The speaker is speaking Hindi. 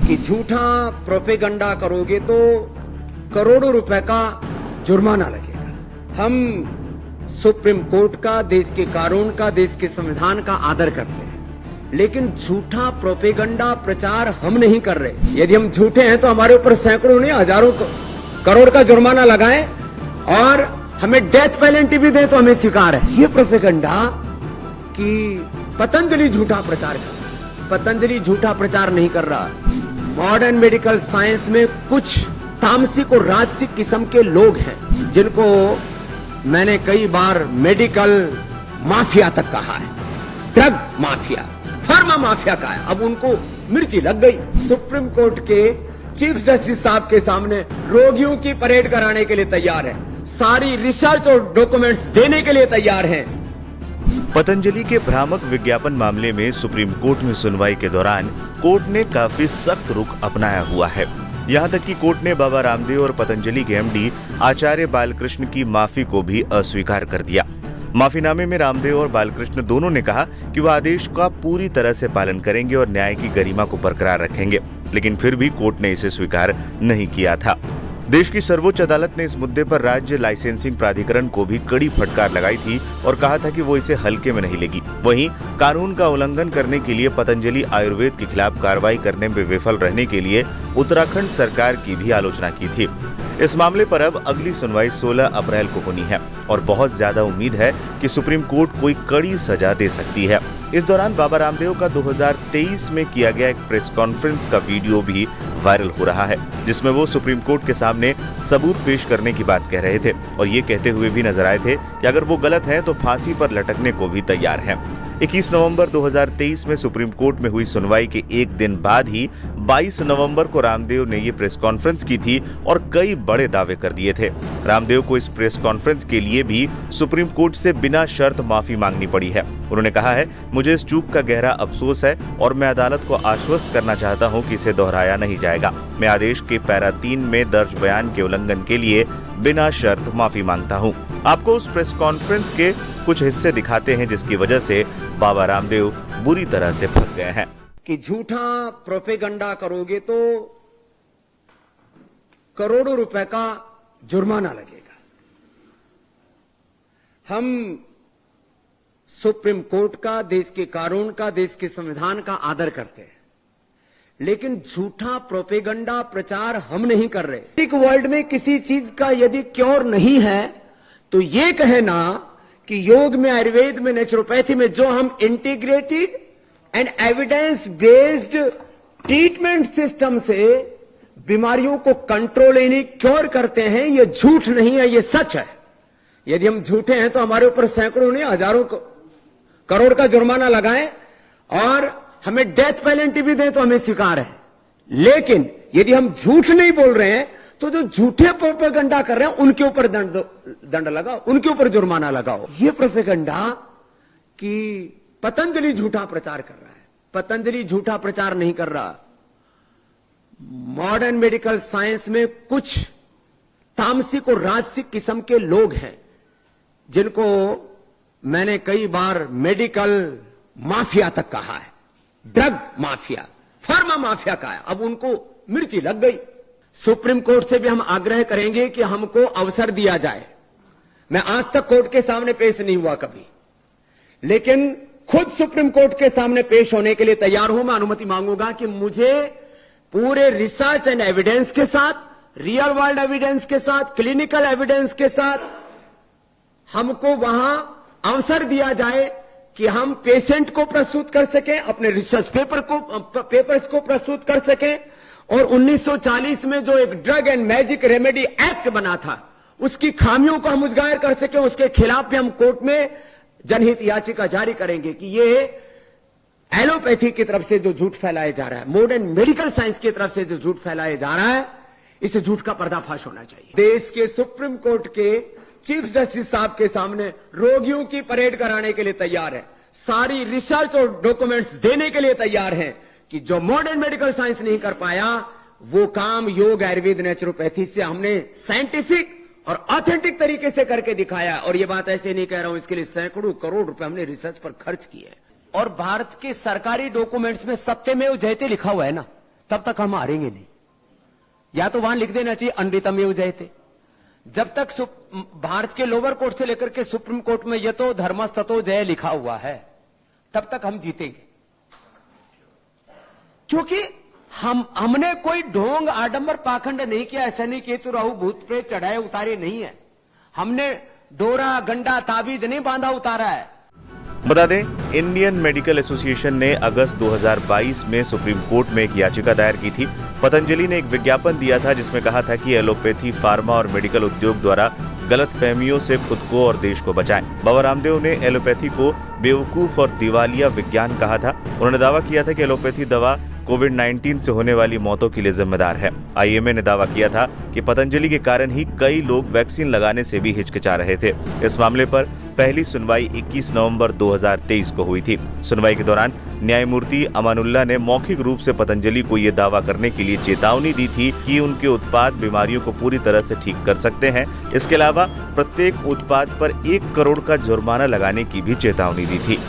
कि झूठा प्रोपेगंडा करोगे तो करोड़ों रुपए का जुर्माना लगेगा। हम सुप्रीम कोर्ट का, देश के कानून का, देश के संविधान का आदर करते हैं, लेकिन झूठा प्रोपेगंडा प्रचार हम नहीं कर रहे। यदि हम झूठे हैं तो हमारे ऊपर सैकड़ों नहीं हजारों करोड़ का जुर्माना लगाएं और हमें डेथ पेनल्टी भी दे तो हमें स्वीकार है। ये प्रोपेगंडा कि पतंजलि झूठा प्रचार कर रहा है। पतंजलि झूठा प्रचार नहीं कर रहा। मॉडर्न मेडिकल साइंस में कुछ तामसिक और राजसिक किस्म के लोग हैं जिनको मैंने कई बार मेडिकल माफिया तक कहा है, ड्रग माफिया, फार्मा माफिया कहा है। अब उनको मिर्ची लग गई। सुप्रीम कोर्ट के चीफ जस्टिस साहब के सामने रोगियों की परेड कराने के लिए तैयार है, सारी रिसर्च और डॉक्यूमेंट्स देने के लिए तैयार हैं। पतंजलि के भ्रामक विज्ञापन मामले में सुप्रीम कोर्ट में सुनवाई के दौरान कोर्ट ने काफी सख्त रुख अपनाया हुआ है। यहाँ तक कि कोर्ट ने बाबा रामदेव और पतंजलि के एमडी आचार्य बालकृष्ण की माफी को भी अस्वीकार कर दिया। माफीनामे में रामदेव और बालकृष्ण दोनों ने कहा कि वह आदेश का पूरी तरह से पालन करेंगे और न्याय की गरिमा को बरकरार रखेंगे, लेकिन फिर भी कोर्ट ने इसे स्वीकार नहीं किया था। देश की सर्वोच्च अदालत ने इस मुद्दे पर राज्य लाइसेंसिंग प्राधिकरण को भी कड़ी फटकार लगाई थी और कहा था कि वो इसे हल्के में नहीं लेगी। वहीं कानून का उल्लंघन करने के लिए पतंजलि आयुर्वेद के खिलाफ कार्रवाई करने में विफल रहने के लिए उत्तराखंड सरकार की भी आलोचना की थी। इस मामले पर अब अगली सुनवाई 16 अप्रैल को होनी है और बहुत ज्यादा उम्मीद है कि सुप्रीम कोर्ट कोई कड़ी सजा दे सकती है। इस दौरान बाबा रामदेव का 2023 में किया गया एक प्रेस कॉन्फ्रेंस का वीडियो भी वायरल हो रहा है, जिसमें वो सुप्रीम कोर्ट के सामने सबूत पेश करने की बात कह रहे थे और ये कहते हुए भी नजर आए थे कि अगर वो गलत हैं तो फांसी पर लटकने को भी तैयार हैं। 21 नवंबर 2023 में सुप्रीम कोर्ट में हुई सुनवाई के एक दिन बाद ही 22 नवंबर को रामदेव ने ये प्रेस कॉन्फ्रेंस की थी और कई बड़े दावे कर दिए थे। रामदेव को इस प्रेस कॉन्फ्रेंस के लिए भी सुप्रीम कोर्ट से बिना शर्त माफी मांगनी पड़ी है। उन्होंने कहा है, मुझे इस चूक का गहरा अफसोस है और मैं अदालत को आश्वस्त करना चाहता हूं कि इसे दोहराया नहीं जाएगा। मैं आदेश के पैरा 3 में दर्ज बयान के उल्लंघन के लिए बिना शर्त माफी मांगता हूं। आपको उस प्रेस कॉन्फ्रेंस के कुछ हिस्से दिखाते हैं जिसकी वजह से बाबा रामदेव बुरी तरह से फंस गए हैं। कि झूठा प्रोपेगंडा करोगे तो करोड़ों रुपए का जुर्माना लगेगा। हम सुप्रीम कोर्ट का, देश के कानून का, देश के संविधान का आदर करते हैं, लेकिन झूठा प्रोपेगंडा प्रचार हम नहीं कर रहे। एक वर्ल्ड में किसी चीज का यदि क्योर नहीं है तो ये कहना कि योग में, आयुर्वेद में, नेचुरोपैथी में जो हम integrated and evidence based treatment system से बीमारियों को कंट्रोल यानी क्योर करते हैं, ये झूठ नहीं है, ये सच है। यदि हम झूठे हैं तो हमारे ऊपर सैकड़ों नहीं हजारों करोड़ का जुर्माना लगाएं और हमें डेथ पेनल्टी भी दे तो हमें स्वीकार है। लेकिन यदि हम झूठ नहीं बोल रहे हैं तो जो झूठे प्रोपेगंडा कर रहे हैं उनके ऊपर दंड लगाओ, उनके ऊपर जुर्माना लगाओ। ये प्रोपेगंडा कि पतंजलि झूठा प्रचार कर रहा है, पतंजलि झूठा प्रचार नहीं कर रहा। मॉडर्न मेडिकल साइंस में कुछ तामसिक और राजसिक किस्म के लोग हैं जिनको मैंने कई बार मेडिकल माफिया तक कहा है, ड्रग माफिया, फार्मा माफिया कहा है। अब उनको मिर्ची लग गई। सुप्रीम कोर्ट से भी हम आग्रह करेंगे कि हमको अवसर दिया जाए। मैं आज तक कोर्ट के सामने पेश नहीं हुआ कभी, लेकिन खुद सुप्रीम कोर्ट के सामने पेश होने के लिए तैयार हूं। मैं अनुमति मांगूंगा कि मुझे पूरे रिसर्च एंड एविडेंस के साथ, रियल वर्ल्ड एविडेंस के साथ, क्लिनिकल एविडेंस के साथ हमको वहां अवसर दिया जाए कि हम पेशेंट को प्रस्तुत कर सकें, अपने रिसर्च पेपर्स को प्रस्तुत कर सकें और 1940 में जो एक drug and magic remedy act बना था उसकी खामियों को हम उजागर कर सकें। उसके खिलाफ भी हम कोर्ट में जनहित याचिका जारी करेंगे कि ये एलोपैथी की तरफ से जो झूठ फैलाया जा रहा है, मॉडर्न मेडिकल साइंस की तरफ से जो झूठ फैलाया जा रहा है, इस झूठ का पर्दाफाश होना चाहिए। देश के सुप्रीम कोर्ट के चीफ जस्टिस साहब के सामने रोगियों की परेड कराने के लिए तैयार है, सारी रिसर्च और डॉक्यूमेंट्स देने के लिए तैयार हैं कि जो मॉडर्न मेडिकल साइंस नहीं कर पाया वो काम योग, आयुर्वेद, नेचुरोपैथी से हमने साइंटिफिक और ऑथेंटिक तरीके से करके दिखाया। और ये बात ऐसे नहीं कह रहा हूं, इसके लिए सैकड़ों करोड़ रुपए हमने रिसर्च पर खर्च किए। और भारत के सरकारी डॉक्यूमेंट्स में सत्यमेव जयते लिखा हुआ है ना, तब तक हम हारेंगे नहीं। या तो वहां लिख देना चाहिए अनृतमेव जयते। जब तक भारत के लोअर कोर्ट से लेकर के सुप्रीम कोर्ट में यतो धर्मस्ततो जय लिखा हुआ है, तब तक हम जीतेंगे। क्योंकि हमने कोई ढोंग आडंबर पाखंड नहीं किया, शनि केतु राहु भूत प्रेत चढ़ाए उतारे नहीं है। हमने डोरा गंडा ताबीज नहीं बांधा उतारा है। बता दें, इंडियन मेडिकल एसोसिएशन ने अगस्त 2022 में सुप्रीम कोर्ट में एक याचिका दायर की थी। पतंजलि ने एक विज्ञापन दिया था जिसमें कहा था कि एलोपैथी, फार्मा और मेडिकल उद्योग द्वारा गलत फहमियों से खुद को और देश को बचाएं। बाबा रामदेव ने एलोपैथी को बेवकूफ और दिवालिया विज्ञान कहा था। उन्होंने दावा किया था कि एलोपैथी दवा कोविड-19 से होने वाली मौतों के लिए जिम्मेदार है। आईएमए ने दावा किया था कि पतंजलि के कारण ही कई लोग वैक्सीन लगाने से भी हिचकिचा रहे थे। इस मामले पर पहली सुनवाई 21 नवंबर 2023 को हुई थी। सुनवाई के दौरान न्यायमूर्ति अमानुल्लाह ने मौखिक रूप से पतंजलि को ये दावा करने के लिए चेतावनी दी थी कि उनके उत्पाद बीमारियों को पूरी तरह से ठीक कर सकते हैं। इसके अलावा प्रत्येक उत्पाद पर 1 करोड़ का जुर्माना लगाने की भी चेतावनी दी थी।